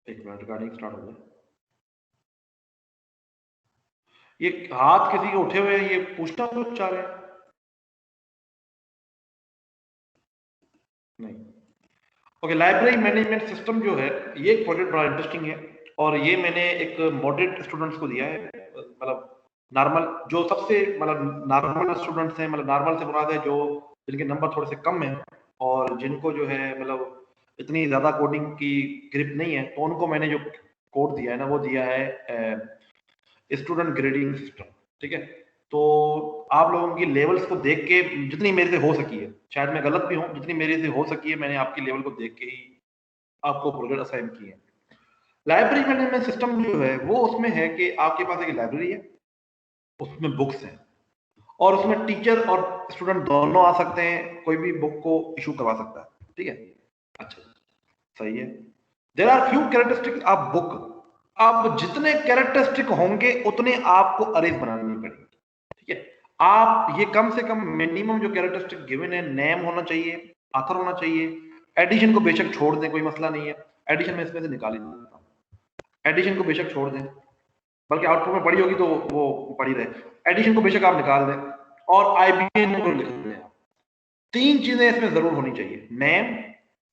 एक minute, recording start हो जाए। ये हाथ किसी के उठे हुए हैं, ये पूछना कुछ चाह रहे हैं? नहीं। ओके, लाइब्रेरी मैनेजमेंट सिस्टम जो है, ये एक प्रोजेक्ट बड़ा इंटरेस्टिंग है, और ये मैंने एक मॉडरेट स्टूडेंट्स को दिया है। मतलब नॉर्मल, जो सबसे मतलब नॉर्मल स्टूडेंट्स हैं, मतलब नॉर्मल से मुराद है जो जिनके नंबर थोड़े से कम हैं और जिनको जो है मतलब इतनी ज्यादा कोडिंग की ग्रिप नहीं है, तो उनको मैंने जो कोड दिया है ना, वो दिया है स्टूडेंट ग्रेडिंग सिस्टम। ठीक है, तो आप लोगों की लेवल्स को देख के, जितनी मेरे से हो सकी है, शायद मैं गलत भी हूँ, जितनी मेरे से हो सकी है मैंने आपकी लेवल को देख के ही आपको प्रोजेक्ट असाइन किए हैं। लाइब्रेरी मैनेजमेंट सिस्टम जो है वो उसमें है कि आपके पास एक लाइब्रेरी है, उसमें बुक्स हैं, और उसमें टीचर और स्टूडेंट दोनों आ सकते हैं, कोई भी बुक को इशू करवा सकता है। ठीक है, अच्छा, सही है। There are few characteristic of book. अब जितने कैरेक्टरिस्टिक होंगे उतने आपको अरेज बनानी पड़ेगी। ठीक है, आप ये कम से कम मिनिमम जो कैरेक्टरिस्टिक गिवन है, नेम होना चाहिए, ऑथर होना चाहिए, एडिशन को बेशक छोड़ दें, कोई मसला नहीं है, एडिशन में इसमें से निकाल ही नहीं सकता, एडिशन को बेशक छोड़ दें, बल्कि आउटपुट में पड़ी होगी तो वो पड़ी रहे, एडिशन को बेशक आप निकाल दें, और आईबीएन को लिख दें। तीन चीजें इसमें जरूर होनी चाहिए, नेम,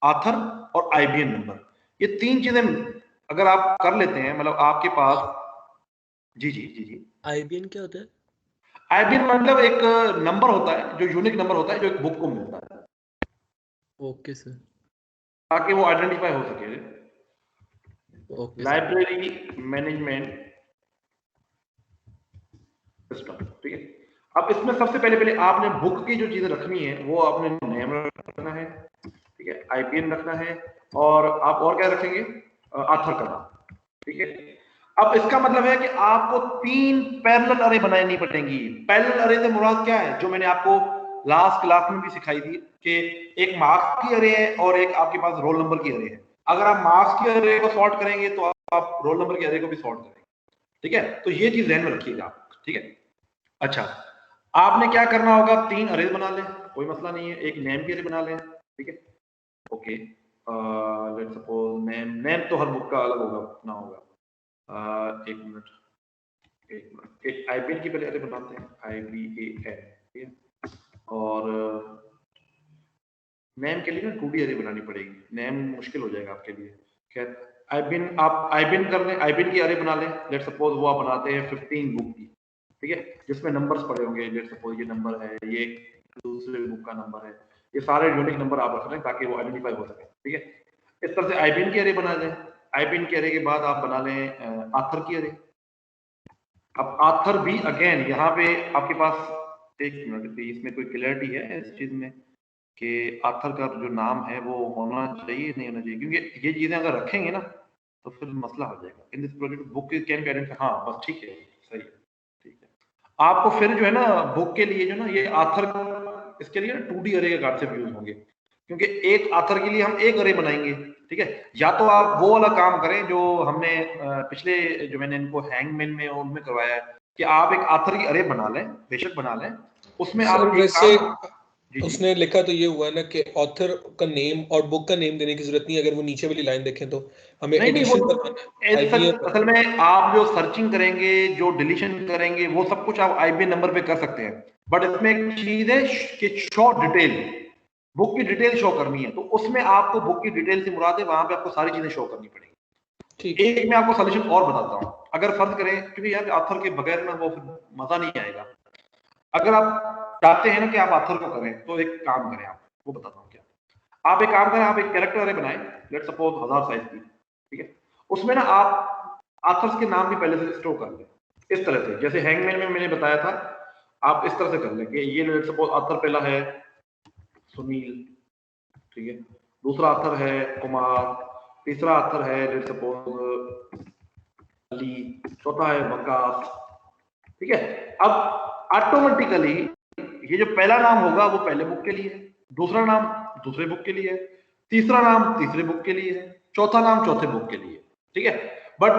ऑथर और आईबीएन नंबर। ये तीन चीजें अगर आप कर लेते हैं, मतलब आपके पास, जी जी जी जी, आईबीएन क्या होता है? आईबीएन मतलब एक नंबर होता है, जो यूनिक नंबर होता है, जो एक बुक को मिलता है, ओके सर। ताकि वो आइडेंटिफाई हो सके। Okay sir. Library management system. ठीक है, अब इसमें सबसे पहले पहले आपने बुक की जो चीजें रखनी है, वो आपने नेम रखना है, ठीक है, आईबीएन रखना है, और आप और क्या रखेंगे, ऑथर का नाम। ठीक है, अब इसका मतलब है कि आपको तीन पैरेलल अरे बनानी पड़ेंगी। पैरेलल अरे से मुराद क्या है, जो मैंने आपको लास्ट क्लास में भी सिखाई थी, कि एक मार्क्स की अरे है और एक आपके पास रोल नंबर की अरे है। अगर आप मार्क्स की अरे को सॉर्ट करेंगे तो आप रोल नंबर की अरे को भी सॉर्ट करेंगे। ठीक है, तो ये चीज ध्यान में रखिएगा आप। ठीक है, अच्छा, आपने क्या करना होगा, तीन अरे बना लें, कोई मसला नहीं है, एक नेम की अरे बना लें। ठीक है, okay, let's suppose name, name तो हर बुक का अलग होगा, अपना होगा। एक मिनट, एक मिनट, एक आईबीएन की पहले अरे बनाते हैं, IBAN। ठीक है, और नेम के लिए ना 2D अरे बनानी पड़ेगी, नेम मुश्किल हो जाएगा आपके लिए। खैर, आईबीएन, आप आईबीएन कर लें, आईबीएन की अरे बना लें। लेट सपोज वो आप बनाते हैं 15 बुक की, ठीक है, जिसमें नंबर्स पड़े होंगे। लेट सपोज ये नंबर है, ये दूसरे बुक का नंबर है, ये सारे यूनिक नंबर आप रख लें ताकि वो आइडेंटिफाई हो सके। ठीक है, इस तरह से आईबीएन की अरे बना लें। आईबीएन के अरे के बाद आप बना लें ऑथर की अरे। अब ऑथर भी अगेन यहाँ पे आपके पास, एक मिनट, इसमें कोई क्लियरिटी है इस चीज में कि ऑथर का जो नाम है वो होना चाहिए नहीं होना चाहिए, क्योंकि ये चीजें अगर रखेंगे ना तो फिर मसला हो जाएगा। In this project book can be identify, हाँ बस ठीक है, सही है, ठीक है। आपको फिर जो है ना बुक के लिए जो ना ये ऑथर, इसके लिए 2D अरे के कांसेप्ट यूज होंगे, क्योंकि एक ऑथर के लिए हम एक अरे बनाएंगे। ठीक है, या तो आप वो वाला काम करें जो हमने पिछले, जो मैंने इनको हैंगमैन में और उनमें करवाया है, कि आप एक ऑथर की अरे बना लें, बेशक बना लें, उसमें सर आप एक वैसे काम, जी जी, उसने लिखा तो ये हुआ है ना कि ऑथर का नेम और बुक का नेम देने की जरूरत नहीं है। अगर वो नीचे वाली लाइन देखें तो हमें नहीं नहीं, वो एडिशन करवाना है, आईबीएन। असल में आप जो सर्चिंग करेंगे, जो डिलीशन करेंगे, वो सब कुछ आप आईबीएन नंबर पे कर सकते हैं, बट इसमें एक चीज है कि शो डिटेल, बुक की डिटेल शो करनी है, तो उसमें आपको बुक की डिटेल से मुराद है, वहां पे आपको सारी चीजें शो करनी पड़ेगी। ठीक है। एक मैं आपको सोल्यूशन और बताता हूँ, अगर फर्ज करें, क्योंकि यार ऑथर के बगैर ना वो फिर मजा नहीं आएगा। अगर आप चाहते हैं ना कि आप ऑथर को करें, तो एक काम करें, आप वो बताता हूँ क्या। आप एक काम करें, आप एक कैरेक्टर अरे बनाएं, लेट सपोज 1000 साइज की। ठीक है, उसमें ना आप ऑथर्स के नाम भी पहले से स्टोर कर लें, इस तरह से जैसे हैंगमैन में मैंने बताया था। आप इस तरह से कर लें कि ये लेट सपोज ऑथर पहला है सुनील, ठीक है, दूसरा ऑथर है कुमार, तीसरा ऑथर है लेट सपोज अली, चौथा है वकास। ठीक है, अब ऑटोमेटिकली ये जो पहला नाम होगा वो पहले बुक के लिए है, दूसरा नाम दूसरे बुक के लिए है, तीसरा नाम तीसरे बुक के लिए है, चौथा नाम चौथे बुक के लिए। ठीक है, बट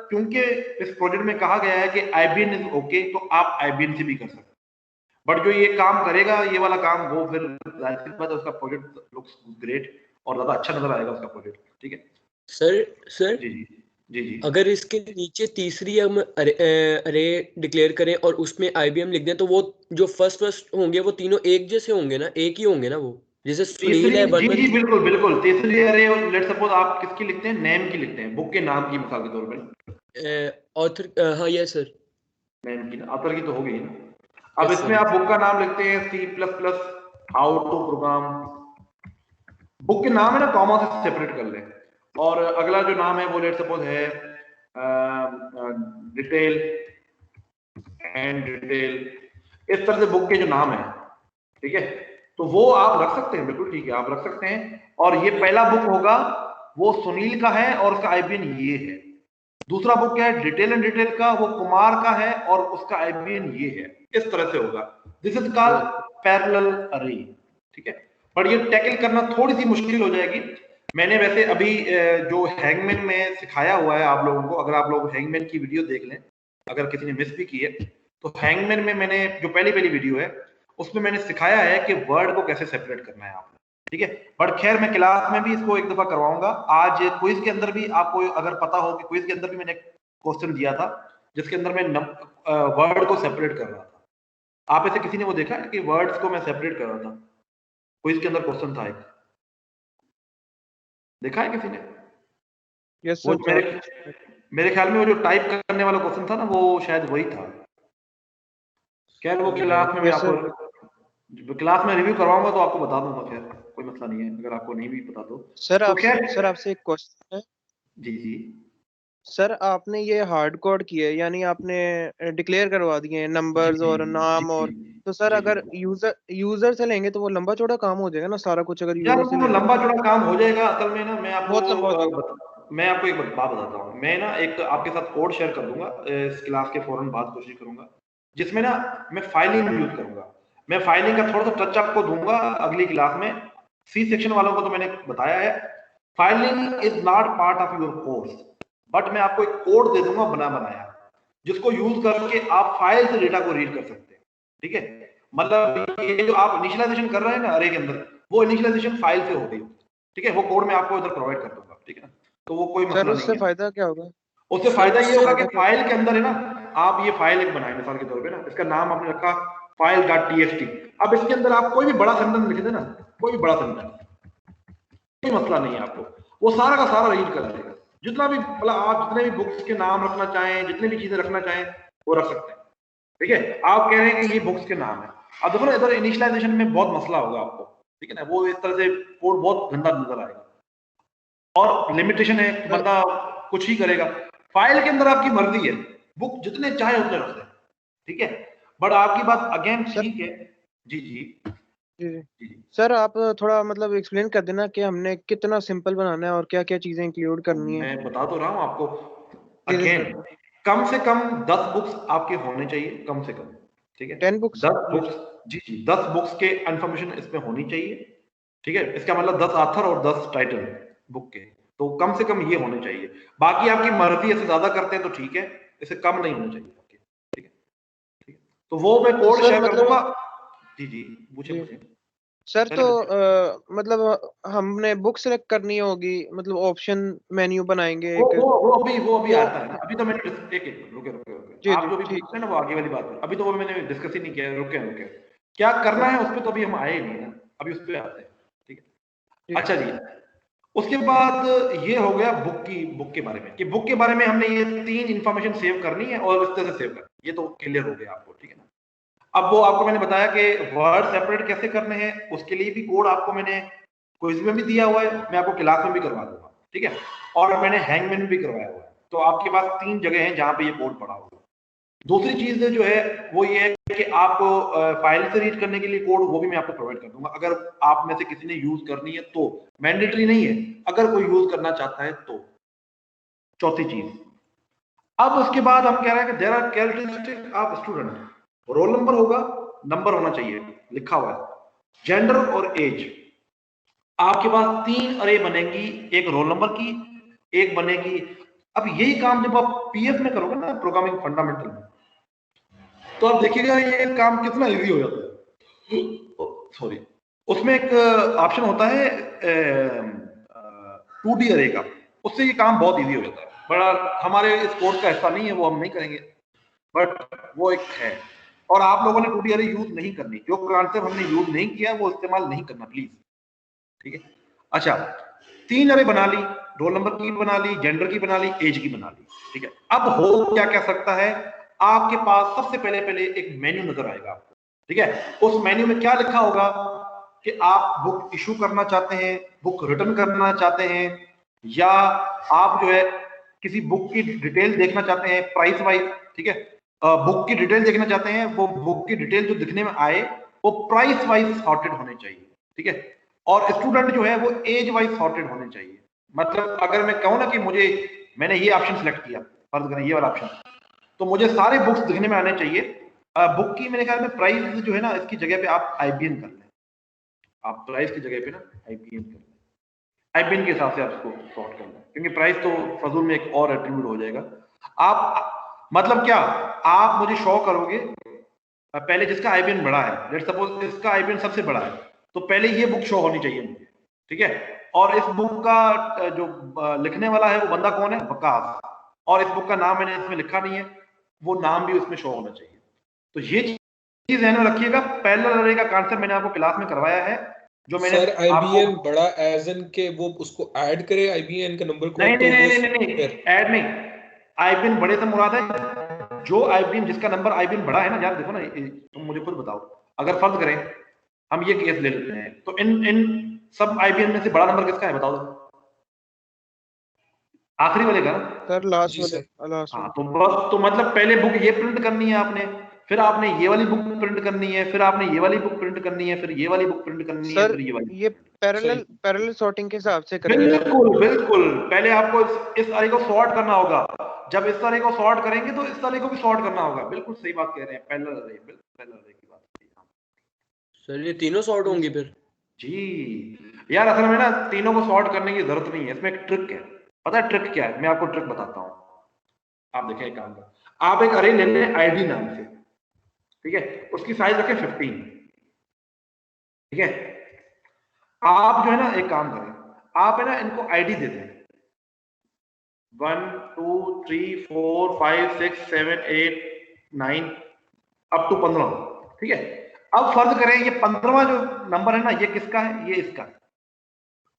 क्योंकि इस प्रोजेक्ट में कहा गया है कि आईबीएन इज ओके, तो आप आईबीएन से भी कर सकते हैं, बट जो ये काम करेगा ये वाला काम, वो फिर जाहिर सी बात है उसका प्रोजेक्ट लुक्स ग्रेट और ज्यादा अच्छा नजर आएगा उसका प्रोजेक्ट। ठीक है, सर सर जी जी जी जी। अगर इसके नीचे तीसरी हम अरे डिक्लेयर करें और उसमें आईबीएम लिख दें तो वो जो फर्स्ट होंगे वो तीनों एक जैसे होंगे ना, एक ही होंगे ना वो, जैसे सुनील तीसरी, है जी जी 113। बिल्कुल बिल्कुल, तीसरी अरे लेट सपोज आप किसकी लिखते हैं, नेम की लिखते हैं, बुक के नाम की मिसाल के तौर पर, ऑथर, हाँ यस सर। नेम की, ऑथर की तो हो गई ना। अब यस इसमें सर। आप बुक का नाम लिखते हैं C++ how to program, book के नाम है ना, कॉमा से सेपरेट कर लें, और अगला जो नाम है वो लेट सपोज है डिटेल एंड डिटेल, इस तरह से बुक के जो नाम है, ठीक है, तो वो आप रख सकते हैं, बिल्कुल ठीक है, आप रख सकते हैं। और ये पहला बुक होगा वो सुनील का है और उसका आईबीएन ये है। दूसरा बुक क्या है, डिटेल एंड डिटेल का, वो कुमार का है और उसका आईबीएन ये है। इस तरह से होगा, दिस इज कॉल्ड पैरेलल अरे, ठीक है। पर ये टैकल करना थोड़ी सी मुश्किल हो जाएगी। मैंने वैसे अभी जो हैंगमैन में सिखाया हुआ है आप लोगों को, अगर आप लोग हैंगमैन की वीडियो देख लें, अगर किसी ने मिस भी की है, तो हैंगमैन में मैंने जो पहली वीडियो है उसमें मैंने सिखाया है कि वर्ड को कैसे सेपरेट करना है आपने, ठीक है। बट खैर मैं क्लास में भी इसको एक दफा करवाऊंगा। आज क्विज के अंदर भी आपको अगर पता हो कि क्विज के अंदर भी मैंने क्वेश्चन दिया था जिसके अंदर मैं वर्ड को सेपरेट कर रहा था। आप ऐसे किसी ने वो देखा है कि वर्ड्स को मैं सेपरेट कर रहा था? क्विज के अंदर क्वेश्चन था एक, देखा है किसी ने? यस वो सर। मेरे ख्याल में वो जो टाइप करने वाला क्वेश्चन था ना, वो शायद वही था। खैर वो क्लास में मैं यस सर। आपको क्लास में रिव्यू करवाऊंगा तो आपको बता दूंगा, खैर कोई मसला नहीं है अगर आपको नहीं भी पता तो खैर। सर आपसे एक क्वेश्चन है। जी जी। सर आपने ये हार्ड कोड किया है, यानी आपने डिक्लेयर करवा दिए हैं जी नंबर्स जी और जी नाम, जी और तो सर जी जी। अगर यूजर से लेंगे तो वो लंबा चौड़ा काम हो जाएगा ना सारा कुछ, अगर यार यूजर से वो लेंगे लंबा चौड़ा काम हो जाएगा असल में ना। बहुत लंबा हो जाएगा। मैं आपको एक बात बताता हूँ। मैं ना एक आपके साथ कोड शेयर कर दूंगा इस क्लास के फौरन बाद, कोशिश करूंगा, जिसमें ना मैं फाइलिंग यूज करूंगा। मैं फाइलिंग का थोड़ा सा टच आपको दूंगा अगली क्लास में। सी सेक्शन वालों को तो मैंने बताया है, filing is not part of your course, but मैं आपको एक कोड दे दूंगा बनाया, जिसको यूज करके आप फाइल से डेटा को रीड कर सकते हैं, ठीक है। मतलब ये जो आप इनिशियलाइजेशन कर रहे हैं ना अरे के अंदर, वो इनिशियलाइजेशन फाइल से होगी, ठीक है। वो कोड मैं आपको इधर प्रोवाइड कर दूंगा, ठीक है ना, तो वो कोई सर मसला नहीं उससे है। फायदा क्या होगा? उससे फायदा ये होगा कि फायदा क्या? फाइल के अंदर है ना, आप ये फाइल एक बनाए मिसाल के तौर पे ना, इसका नाम आपने रखा फाइल डॉट टीएक्सटी। अब इसके अंदर आप कोई भी बड़ा सेंटेंस लिख देना, कोई भी बड़ा सेंटेंस, कोई मसला नहीं है आपको, वो सारा का सारा रीड कर लेगा। जितना भी मतलब आप जितने भी बुक्स के नाम रखना चाहें, जितनी भी चीजें रखना चाहें वो रख सकते हैं, ठीक है। आप कह रहे हैं कि ये बुक्स के नाम है, अब देखो ना इधर इनिशियलाइजेशन में बहुत मसला होगा आपको, ठीक है ना, वो इस तरह से कोड बहुत गंदा नजर आएगा, और लिमिटेशन है, बंदा कुछ ही करेगा। फाइल के अंदर आपकी मर्जी है, बुक जितने चाहे उतने रख दें, ठीक है। बट आपकी बात अगेन सर ठीक है। जी जी जी जी। जी। सर आप थोड़ा मतलब एक्सप्लेन कर देना कि हमने कितना सिंपल बनाना है और क्या क्या चीजें इंक्लूड करनी है। मैं बता तो रहा हूँ आपको जी जी अगेन, सर। कम से कम 10 बुक्स आपके होने चाहिए, कम से कम, ठीक है। 10 बुक्स। 10 जी बुक्स, जी जी, 10 बुक्स के इन्फॉर्मेशन इसमें होनी चाहिए, ठीक है। इसका मतलब 10 ऑथर और 10 टाइटल बुक के, तो कम से कम ये होने चाहिए। बाकी आपकी मर्जी, इससे ज्यादा करते हैं तो ठीक है, इससे कम नहीं होना चाहिए आपके, ठीक है, ठीक है। तो वो मैं तो कोड सर शेयर कर मतलब दूंगा। जी जी, पूछे जी पूछे सर, तो पहले पूछे। मतलब हमने बुक सेलेक्ट करनी होगी, मतलब ऑप्शन मेन्यू बनाएंगे वो एक, वो वो अभी वो आता है ना। अभी तो मैंने एक एक रुके रुके रुके, जी आप जी जो भी ठीक। पूछ रहे हैं ना वो आगे वाली बात है, अभी तो वो मैंने डिस्कस ही नहीं किया है, रुके रुके। क्या करना है उस पर तो अभी हम आए नहीं ना, अभी उस पर आते हैं, ठीक जी है। अच्छा जी, उसके बाद ये हो गया बुक के बारे में, कि बुक के बारे में हमने ये 3 इंफॉर्मेशन सेव करनी है और इस तरह से सेव करनी है, ये तो क्लियर हो गया आपको, ठीक है ना। अब वो आपको मैंने बताया कि वर्ड सेपरेट कैसे करने हैं, उसके लिए भी कोड आपको मैंने क्विज में भी दिया हुआ है, मैं आपको क्लास में भी करवा दूंगा, ठीक है। और मैंने हैंगमैन में भी करवाया हुआ है, तो आपके पास 3 जगह हैं जहां पे ये कोड पड़ा हुआ है। दूसरी चीज जो है वो ये है कि आपको फाइल से रीड करने के लिए कोड, वो भी मैं आपको प्रोवाइड कर दूंगा, अगर आप में से किसी ने यूज करनी है तो। मैंडेटरी नहीं है, अगर कोई यूज करना चाहता है तो। चौथी चीज, अब उसके बाद हम कह रहे हैं कि there are characteristic of student, roll number होगा, नंबर होना चाहिए लिखा हुआ है, जेंडर और एज। आपके पास 3 अरे बनेंगी, एक रोल नंबर की, एक बनेगी। अब यही काम जब आप पीएफ में करोगे ना, प्रोग्रामिंग फंडामेंटल में, तो आप देखिएगा ये काम कितना इजी हो जाता है। सॉरी, उसमें एक ऑप्शन होता है 2D अरे का, उससे ये काम बहुत इजी हो जाता है। बड़ा हमारे इस कोर्स का हिस्सा नहीं है, वो हम नहीं करेंगे, बट वो एक है। और आप लोगों ने 2D अरे यूज नहीं करनी, जो कॉन्सेप्ट हमने यूज नहीं किया वो इस्तेमाल नहीं करना प्लीज, ठीक है। अच्छा, 3 अरे बना ली, रोल नंबर की बना ली, जेंडर की बना ली, एज की बना ली, ठीक है। अब हो क्या क्या सकता है, आपके पास सबसे पहले एक मेन्यू नजर आएगा आपको, ठीक है। उस मेन्यू में क्या लिखा होगा कि आप बुक इशू करना चाहते हैं, बुक रिटर्न करना चाहते हैं, या आप जो है किसी बुक की डिटेल देखना चाहते हैं प्राइस वाइज, ठीक है। बुक की डिटेल देखना चाहते हैं, वो बुक की डिटेल जो दिखने में आए वो प्राइस वाइज सॉर्टेड होने चाहिए, ठीक है। और स्टूडेंट जो है वो एज वाइज सॉर्टेड होने चाहिए। मतलब अगर मैं कहूँ ना कि मैंने ये ऑप्शन सिलेक्ट किया, फर्ज करें ये वाला ऑप्शन, तो मुझे सारे बुक्स दिखने में आने चाहिए। बुक की मेरे ख्याल में प्राइस जो है ना, इसकी जगह पे आप IBN कर लें, आप प्राइस की जगह पे ना IBN कर लें, IBN के हिसाब से आप इसको सॉर्ट कर लें, क्योंकि प्राइस तो फजूल में एक और एट्रीब्यूट हो जाएगा। आप मतलब क्या, आप मुझे शो करोगे पहले जिसका IBN बड़ा है, लेट्स सपोज इसका IBN सबसे बड़ा है, तो पहले ये बुक शो होनी चाहिए मुझे, ठीक है। और इस बुक का जो लिखने वाला है वो बंदा कौन है, वकास, और इस बुक का नाम मैंने इसमें लिखा नहीं है, वो नाम भी उसमें शो होना चाहिए। तो ये चीज ध्यान में रखिएगा। पैरेलल अरे का कांसेप्ट मैंने आपको क्लास में करवाया है, जो मैंने सर IBN बड़ा एज इन के वो उसको ऐड करे IBN के नंबर को, नहीं तो नहीं ऐड नहीं, IBN बड़े से मुराद है जो IBN जिसका नंबर IBN बड़ा है ना यार। देखो ना, तुम मुझे खुद बताओ, अगर फर्ज करें हम ये केस ले लेते हैं, तो इन सब IBN में से बड़ा नंबर किसका है बताओ? आखिरी वाले का ना सर, लास्ट वाले। हाँ, तो मतलब पहले बुक ये प्रिंट करनी है आपने, फिर आपने ये वाली बुक प्रिंट करनी है, फिर आपने ये वाली बुक प्रिंट करनी है, फिर ये वाली बुक प्रिंट करनी है, फिर ये वाली। ये पैरेलल सॉर्टिंग के हिसाब से करेंगे। बिल्कुल पहले आपको इस अरे को सॉर्ट करना होगा, जब इस अरे को सॉर्ट करेंगे तो इस अरे को भी सॉर्ट करना होगा। बिल्कुल सही बात कह रहे हैं, पैरेलल अरे, बिल्कुल पैरेलल अरे की बात सर ये तीनों सॉर्ट होंगे फिर? जी यार, असल में ना तीनों को सॉर्ट करने की जरूरत नहीं है, इसमें एक ट्रिक है। पता है ट्रिक क्या है? मैं आपको ट्रिक बताता हूँ। आप देखें एक काम का, आप एक अरे ले लें ID नाम से, ठीक है, उसकी साइज रखें 15, ठीक है। आप जो है ना एक काम करें, आप है ना इनको ID दे दें 1 2 3 4 5 6 7 8 9 अप टू 15, ठीक है। अब फर्ज करें ये 15वां जो नंबर है ना, ये किसका है? ये इसका है,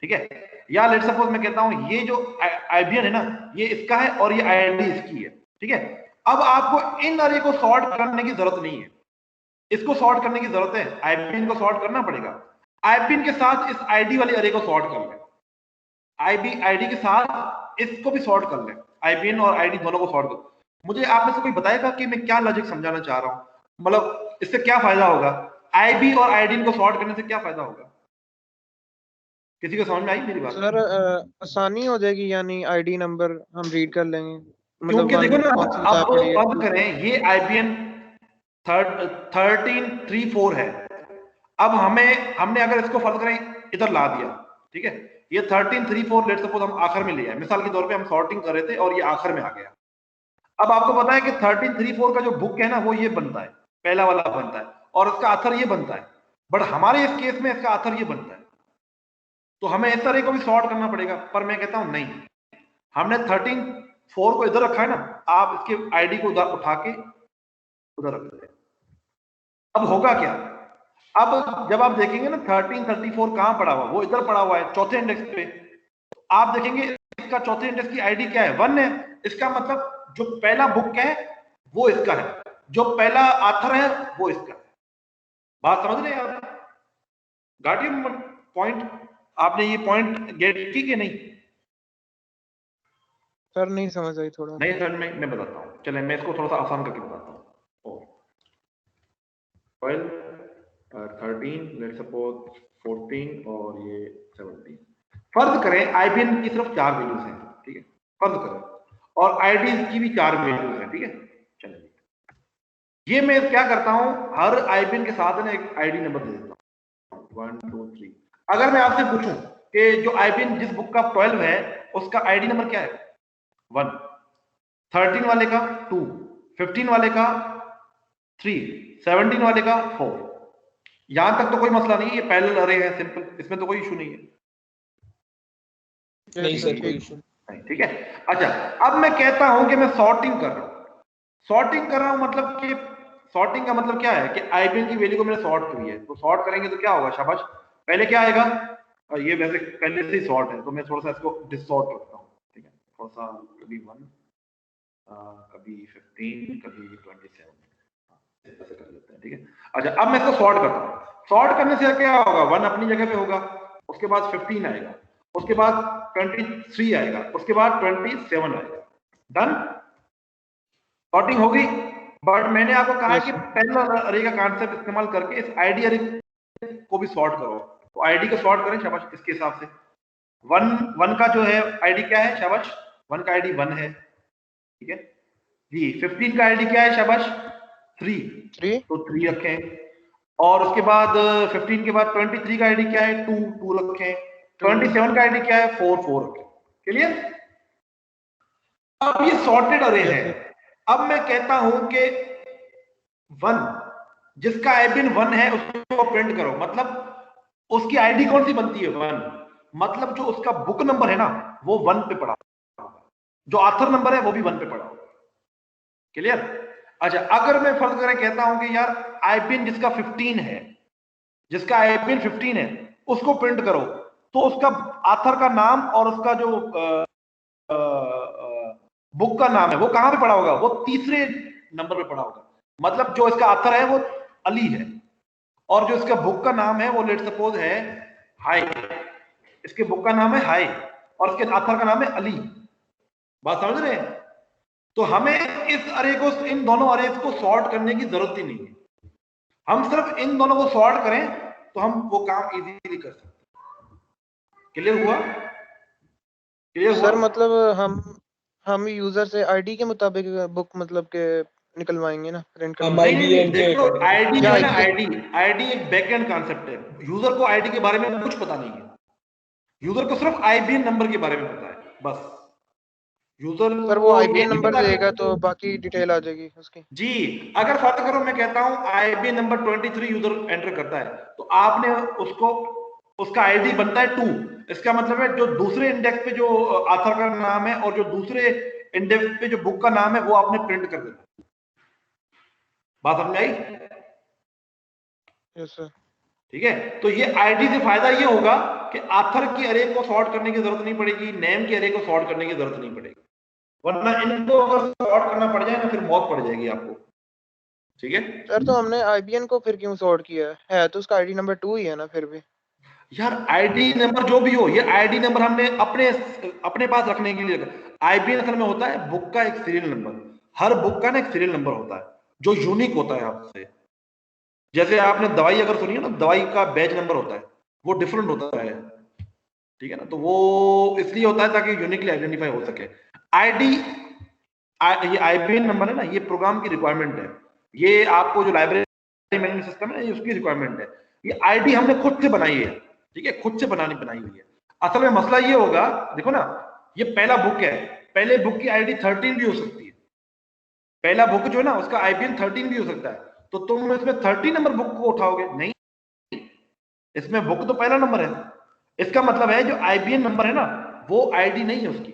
ठीक है। या लेट सपोज मैं कहता हूं ये जो IBN है ना, ये इसका है और ये ID इसकी है, ठीक है। अब आपको इन अरे को सॉर्ट करने की जरूरत नहीं है, इसको सॉर्ट करने की जरूरत है, IBN को सॉर्ट करना पड़ेगा। IBN के साथ इस ID वाले अरे को सॉर्ट कर लें, ID के साथ इसको भी सॉर्ट कर लें, IBN और ID दोनों को सॉर्ट कर। मुझे आप में से कोई बताएगा कि मैं क्या लॉजिक समझाना चाह रहा हूं? मतलब इससे क्या फायदा होगा? IB और IDN को सॉर्ट करने से क्या फायदा होगा? किसी को समझ में आई मेरी बात? सर आसानी हो जाएगी, यानी ID नंबर हम रीड कर लेंगे। मतलब क्योंकि देखो ना, आप पड़ी है। फर्ज करें ये IBN 1334 है। अब हमने अगर इसको फर्ज करें इधर ला दिया, ठीक है, ये 1334 लेट सपोज हम आखिर में ले आए, मिसाल के तौर पे हम सॉर्टिंग कर रहे थे और ये आखिर में आ गया। अब आपको पता है कि 1334 का जो बुक है ना, वो ये बनता है, पहला वाला बनता है, और इसका आथर ये बनता है, बट हमारे इस केस में इसका आथर ये बनता है, तो हमें इस तरह को भी सॉर्ट करना पड़ेगा। पर मैं कहता हूं नहीं, हमने 13.4 को इधर रखा है ना, आप इसके ID को उधर उठा के उधर रख दें। अब होगा क्या? अब जब आप देखेंगे ना 1334 कहां पड़ा हुआ, वो इधर पड़ा हुआ है चौथे इंडेक्स पे। आप देखेंगे इसका चौथे इंडेक्स की ID क्या है? 1 है। इसका मतलब जो पहला बुक है वो इसका है, जो पहला आथर है वो इसका है। बात समझ रहे हैं आप? गाड़ी पॉइंट, आपने ये पॉइंट गेट की कि नहीं? सर नहीं समझ आई थोड़ा। नहीं सर, मैं बताता हूँ, चले मैं इसको थोड़ा सा आसान करके बताता हूँ। 12 13 लेट्स सपोज 14 और ये 17। फर्ज करें IBN की सिर्फ 4 वैल्यूज हैं, ठीक है, फर्ज करें, और ID की भी 4 वैल्यूज हैं, ठीक है। चलिए ये मैं क्या करता हूं, हर IBN के साथ ना एक ID नंबर दे देता हूं 1 2 3। अगर मैं आपसे पूछूं कि जो IBN जिस बुक का 12 है उसका ID नंबर क्या है? 1, 13 वाले का 2, 15 वाले का 3, 17 वाले का 4। यहां तक तो कोई मसला नहीं है, ये पैरेलल अरे है, सिंपल, इसमें तो कोई इशू नहीं है। नहीं सर, कोई इशू नहीं, ठीक है। अच्छा, अब मैं कहता हूं कि मैं सॉर्टिंग कर रहा हूं। सॉर्टिंग कर रहा हूं मतलब कि सॉर्टिंग का मतलब क्या है कि आईबीएम की वैल्यू को मैंने सॉर्ट की है, तो सॉर्ट करेंगे तो क्या होगा शाबाश, पहले क्या आएगा, ये वैसे पहले से ही सॉर्ट है तो मैं थोड़ा सा इसको डिसॉर्ट करता हूँ, ठीक है, थोड़ा सा कभी 1 कभी 15 कभी 27 ऐसे कर लेते हैं, ठीक है। अच्छा, अब मैं इसको सॉर्ट करता हूँ। सॉर्ट करने से क्या होगा, 1 अपनी जगह पे होगा, उसके बाद 15 आएगा, उसके बाद 23 आएगा, उसके बाद 27 आएगा। डन, सॉर्टिंग हो गई। बट मैंने आपको कहा Yes, कि sir. पैरेलल अरे का कॉन्सेप्ट इस्तेमाल करके इस आईडी अरे को भी सॉर्ट करो, तो आईडी को सॉर्ट करें शाबाश इसके हिसाब से। 1 का जो है आईडी क्या है शाबाश, 1 का आईडी 1 है, ठीक है जी। 15 का आईडी क्या है शाबाश, 3, 3. तो 3 रखें। और उसके बाद 15 के बाद 23 का आईडी क्या है, 2 रखें। 27 का आईडी क्या है, 4 रखें। क्लियर। अब ये सॉर्टेड अरे Yes, है। sir. अब मैं कहता हूं कि 1 जिसका आईबीएन 1 है उसको प्रिंट करो, मतलब उसकी आईडी कौन सी बनती है, 1, मतलब जो उसका बुक नंबर है ना वो 1 पे पड़ा होगा, जो ऑथर नंबर है वो भी 1 पे पड़ा होगा। क्लियर। अच्छा, अगर मैं फर्ज करें कहता हूं कि यार आईबीएन जिसका 15 है, जिसका आईबीएन 15 है उसको प्रिंट करो, तो उसका ऑथर का नाम और उसका जो बुक का नाम है वो कहां पे पड़ा होगा, वो तीसरे नंबर पे पड़ा होगा। मतलब जो इसका ऑथर है वो अली है, और जो इसका बुक का नाम है वो लेट सपोज है हाई, इसके बुक का नाम है हाई और इसके ऑथर का नाम है अली। बात समझ रहे हैं। तो हमें इस अरे को, इन दोनों अरेज को सॉर्ट करने की जरूरत ही नहीं है, हम सिर्फ इन दोनों को सॉर्ट करें तो हम वो काम इजीली कर सकते हैं। क्लियर हुआ, क्लियर हुआ। सर मतलब हम यूजर से आईडी के मुताबिक बुक मतलब के निकलवाएंगे ना प्रिंट हम करवाएंगे। नहीं, आईबीएम के देखो आईडी जो या है ना, ये आईडी एक बैकएंड कॉन्सेप्ट है। यूजर को आईडी के बारे में कुछ पता नहीं है, यूजर को सिर्फ आईबीएन नंबर के बारे में पता है बस। यूजर सर वो को ये आईबीएन नहीं नंबर पता देगा कि तो बाकी डिटेल आ जाएगी उसकी। जी, अगर फर्ज करो मैं कहता हूं आईबीएन नंबर 23 यूजर एंटर करता है, तो आपने उसको, उसका आईडी बनता है 2, इसका मतलब है जो दूसरे इंडेक्स पे जो ऑथर का नाम है और जो दूसरे इंडेक्स पे जो बुक का नाम है वो आपने प्रिंट कर देना। बात समझ आई। Yes sir. ठीक है, तो ये आईडी से फायदा ये होगा कि ऑथर की अरे को सॉर्ट करने की जरूरत नहीं पड़ेगी, नेम की अरे को सॉर्ट करने की जरूरत नहीं पड़ेगी, वरना इनको अगर सॉर्ट करना पड़ जाए ना फिर मौत पड़ जाएगी आपको। ठीक है सर तो हमने आईबीएन को फिर क्यों सॉर्ट किया है तो उसका आईडी नंबर 2 ही है ना फिर भी। यार, आईडी नंबर जो भी हो, ये आईडी नंबर हमने अपने अपने पास रखने के लिए रखा। आईबीएन असल में होता है बुक का एक सीरियल नंबर, हर बुक का ना एक सीरियल नंबर होता है जो यूनिक होता है आपसे। जैसे आपने दवाई अगर सुनी है ना, दवाई का बैच नंबर होता है वो डिफरेंट होता है, ठीक है ना, तो वो इसलिए होता है ताकि यूनिकली आइडेंटिफाई हो सके। आईडी, ये आईबीएन नंबर है ना, ये प्रोग्राम की रिक्वायरमेंट है, ये आपको जो लाइब्रेरी मैनेजमेंट सिस्टम है ये उसकी रिक्वायरमेंट है। ये आईडी हमने खुद से बनाई है, ठीक है, खुद से बनाई हुई है। असल में मसला ये होगा, देखो ना, ये पहला बुक है, पहले बुक की आईडी 13 भी हो सकती है, पहला बुक जो है ना उसका आईबीएन 13 भी हो सकता है, तो तुम इसमें 30 नंबर बुक को उठाओगे नहीं, इसमें बुक तो पहला नंबर है, इसका मतलब है जो आईबीएन नंबर है ना वो आईडी नहीं है उसकी,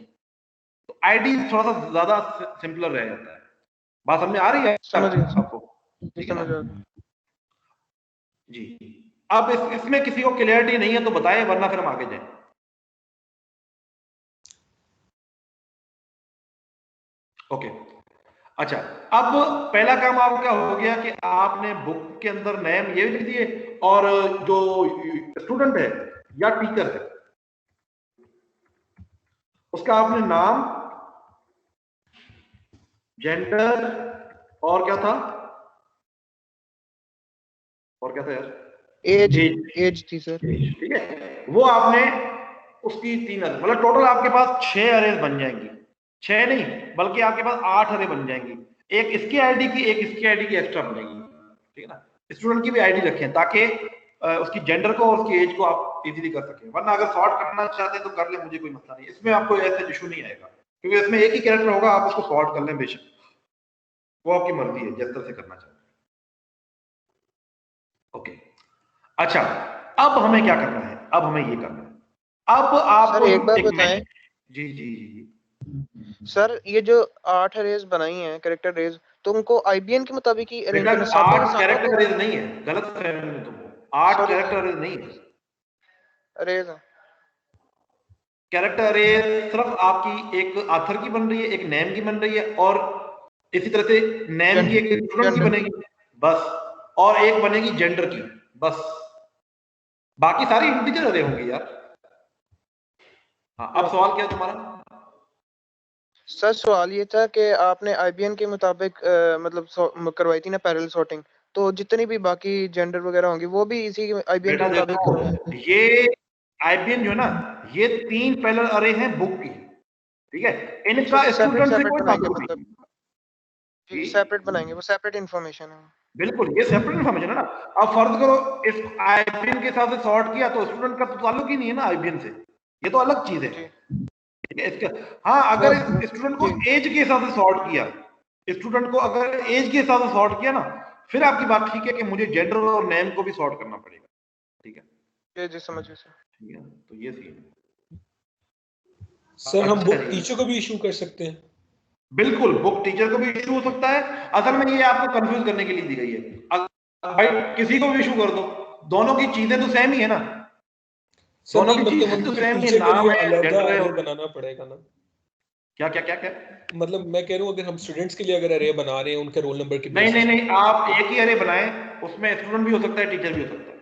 तो आईडी थोड़ा सा ज्यादा सिंपलर रह जाता है। बात समझ में आ रही है समझ गया सर। आपको, जी ठीक है समझ ना आ गया। जी। अब इसमें किसी को क्लियरिटी नहीं है तो बताएं, वरना फिर हम आगे जाएं। ओके, अच्छा, अब पहला काम आपका हो गया कि आपने बुक के अंदर नेम ये लिख दिए, और जो स्टूडेंट है या टीचर है उसका आपने नाम, जेंडर, और क्या था, और क्या था यार, एज एज, एज थी सर। ठीक है, वो आपने उसकी 3 अरे, मतलब टोटल आपके पास 6 अरेज बन जाएंगी, 6 नहीं बल्कि आपके पास 8 अरे बन जाएंगी, एक इसकी आईडी की एक इसकी आईडी की एक्स्ट्रा बनेगी, ठीक है ना। स्टूडेंट की भी आईडी रखें ताकि उसकी जेंडर को और उसकी एज को आप इजीली कर सकें, वरना अगर सॉर्ट करना चाहते हैं तो कर ले, मुझे कोई मसला नहीं, इसमें आपको ऐसा इशू नहीं आएगा क्योंकि इसमें एक ही कैरेक्टर होगा, आप उसको सॉर्ट कर लें बेशक, वो आपकी मर्जी है जिस तरह से करना चाहते हैं। ओके, अच्छा, अब हमें क्या करना है, अब हमें ये करना है, अब सर आपको एक बात एक बताएं, जी जी जी सर ये जो 8 अरेज बनाई हैं कैरेक्टर अरेज, तो उनको आईबीएम के मुताबिक ही अरेंज बेटा, करना सामने के 8 सामने कैरेक्टर तो अरेज नहीं है, गलत फहमी में तुम हो। 8 सॉरी कैरेक्टर अरेज नहीं है। अरेज कैरेक्टर अरेज सिर्फ आपकी एक आथर की बन रही है, एक नेम की बन रही है, और इसी तरह से नेम की एक स्टूडेंट की बनेगी बस, और एक बनेगी जेंडर की बस। बाकी सारी इंटीजर अरे होंगी यार। हाँ, अब सवाल क्या है तुम्हारा? सर सवाल ये था कि आपने आईबीएम के मुताबिक मतलब करवाई थी ना पैरेलल सॉर्टिंग, तो जितनी भी बाकी जेंडर वगैरह होंगी वो भी इसी आईबीएम के बेटा मुताबिक देखो, ये आईबीएम जो है ना, ये 3 पैरेलल अरे हैं बुक की, ठीक है? इनका सेपरेट स्टूडेंट से सेपरेट कोई बनाएंगे ताल्लुक मतलब नहीं। जी सेपरेट बनाएंगे, वो सेपरेट इंफॉर्मेशन है। बिल्कुल, ये सेपरेट इन्फॉर्मेशन है ना। अब फर्ज करो इस आईबीएम के हिसाब से सॉर्ट किया, तो स्टूडेंट का तो ताल्लुक ही नहीं है ना आईबीएम से, ये तो अलग चीज है, जी ठीक है? इसका हाँ, अगर स्टूडेंट को एज के हिसाब से सॉर्ट किया, स्टूडेंट को अगर एज के हिसाब से सॉर्ट किया ना, फिर आपकी बात ठीक है कि मुझे जेंडर और नेम को भी सॉर्ट करना पड़ेगा, ठीक है? जी समझिए सर। ठीक है, तो ये सीन है। सर हम अच्छा बुक जी। टीचर को भी इशू कर सकते हैं? बिल्कुल, बुक टीचर को भी इशू हो सकता है। असल में ये आपको कंफ्यूज करने के लिए दी गई है। भाई किसी को भी इशू कर दो, दोनों की चीजें तो सेम ही है ना, सर दोनों नहीं, की मतलब चीजें तो हमको सेम ही है, टीचर के नाम लिए है, अलग जेंडर है। अरे बनाना पड़ेगा ना? क्या क्या क्या क्या? मतलब मैं कह रहा हूँ, अगर हम स्टूडेंट्स के लिए अगर अरे बना रहे हैं उनके रोल नंबर की नहीं नहीं बेसिस नहीं, आप एक ही अरे बनाए, उसमें स्टूडेंट भी हो सकता है, टीचर भी हो सकता है।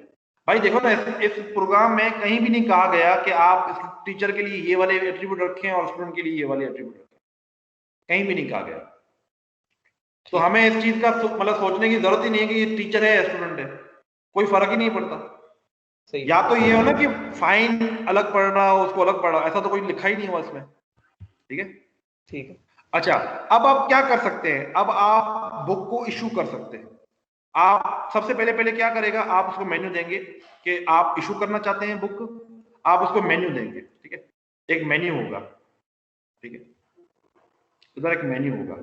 भाई देखो ना, इस प्रोग्राम में कहीं भी नहीं कहा गया कि आप इस टीचर के लिए ये वाले एट्रीब्यूट रखें और स्टूडेंट के लिए ये वाले एट्रीब्यूट रखें, कहीं भी नहीं कहा गया। तो हमें इस चीज का मतलब सोचने की जरूरत ही नहीं है कि ये टीचर है या स्टूडेंट है, कोई फर्क ही नहीं पड़ता। सही या तो ये हो ना कि फाइन अलग पड़ रहा हो, उसको अलग पड़ रहा हो, ऐसा तो कोई लिखा ही नहीं हुआ इसमें, ठीक है? ठीक है। अच्छा, अब आप क्या कर सकते हैं? अब आप बुक को इशू कर सकते हैं। आप सबसे पहले पहले क्या करेगा, आप उसको मेन्यू देंगे कि आप इशू करना चाहते हैं बुक, आप उसको मेन्यू देंगे, ठीक है? एक मेन्यू होगा, ठीक है? इधर एक मेन्यू होगा।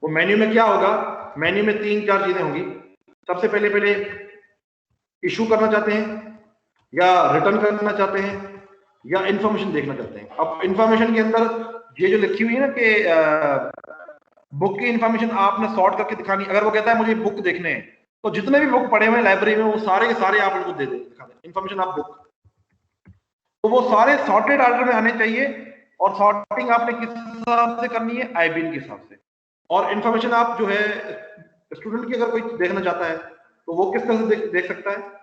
वो मेन्यू में क्या होगा? मेन्यू में 3-4 चीजें होंगी। सबसे पहले पहले इशू करना चाहते हैं, या रिटर्न करना चाहते हैं, या इंफॉर्मेशन देखना चाहते हैं। अब इंफॉर्मेशन के अंदर ये जो लिखी हुई है ना कि बुक की इंफॉर्मेशन आपने सॉर्ट करके दिखानी, अगर वो कहता है मुझे बुक देखने हैं, तो जितने भी बुक पड़े हुए हैं लाइब्रेरी में, वो सारे के सारे आप उनको दे दें, दिखा दें इंफॉर्मेशन आप बुक, तो वो सारे सॉर्टेड ऑर्डर में आने चाहिए। और सॉर्टिंग आपने किस हिसाब से करनी है? आईबीएम के हिसाब से। और इंफॉर्मेशन आप जो है स्टूडेंट की अगर कोई देखना चाहता है, तो वो किस तरह से देख सकता है?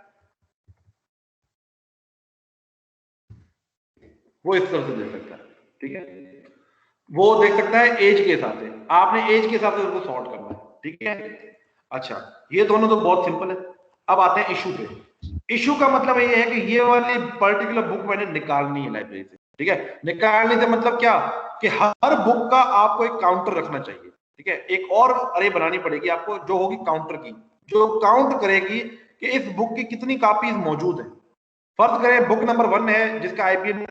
वो इस तरह से देख सकता है, ठीक है? वो देख सकता है एज के हिसाब से, आपने एज के हिसाब से उसको सॉर्ट करना है, ठीक है? अच्छा, ये दोनों तो बहुत सिंपल है। अब आते हैं इशू पे। इशू का मतलब ये है कि ये वाली पर्टिकुलर बुक मैंने निकालनी है लाइब्रेरी से, ठीक है? निकालने से मतलब क्या, कि हर बुक का आपको एक काउंटर रखना चाहिए, ठीक है? एक और अरे बनानी पड़ेगी आपको, जो होगी काउंटर की, जो काउंट करेगी कि इस बुक की कितनी कॉपीज मौजूद है। फर्ज करें बुक नंबर 1 है जिसका आईबीएम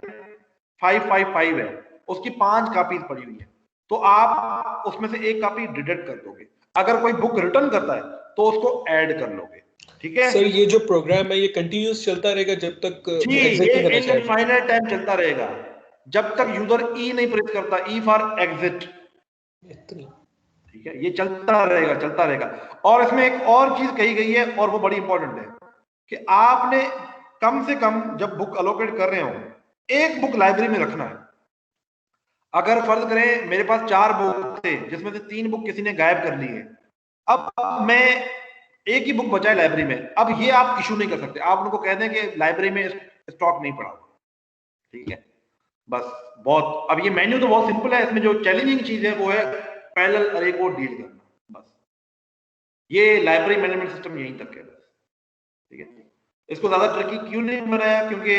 555 है, उसकी 5 कॉपीज पड़ी हुई है, तो आप उसमें से एक कॉपी डिडक्ट कर दोगे। अगर कोई बुक रिटर्न करता है तो उसको ऐड कर लोगे, ठीक है? सर ये जो प्रोग्राम है ये कंटिन्यूस चलता रहेगा जब तक जी, एग्जिट ये नहीं करना चाहेगा? इनफाइनाइट टाइम चलता रहेगा, जब तक यूजर ई नहीं प्रेस करता, ई फॉर एग्जिट, इतनी ठीक है? ये चलता रहेगा, चलता रहेगा। और इसमें एक और चीज कही गई है, और वो बड़ी इंपॉर्टेंट है, कि आपने कम से कम जब बुक अलोकेट कर रहे हो, एक बुक लाइब्रेरी में रखना है। अगर फर्ज करें मेरे पास 4 बुक थे, जिसमें से 3 बुक किसी ने गायब कर ली है, अब मैं एक ही बुक बचा है लाइब्रेरी में, अब ये आप इशू नहीं कर सकते। आप उनको कह दें कि लाइब्रेरी में स्टॉक नहीं पड़ा, ठीक है? बस, बहुत। अब ये मेन्यू तो बहुत सिंपल है, इसमें जो चैलेंजिंग चीज है वो है पैरेलल अरे को डील करना, बस। ये लाइब्रेरी मैनेजमेंट सिस्टम यहीं तक है, बस, ठीक है? इसको ज्यादा ट्रिकी क्यों नहीं बनाया? क्योंकि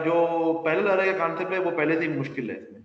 जो पैरेलल अरे का कॉन्सेप्ट है वो पहले से ही मुश्किल है इसमें,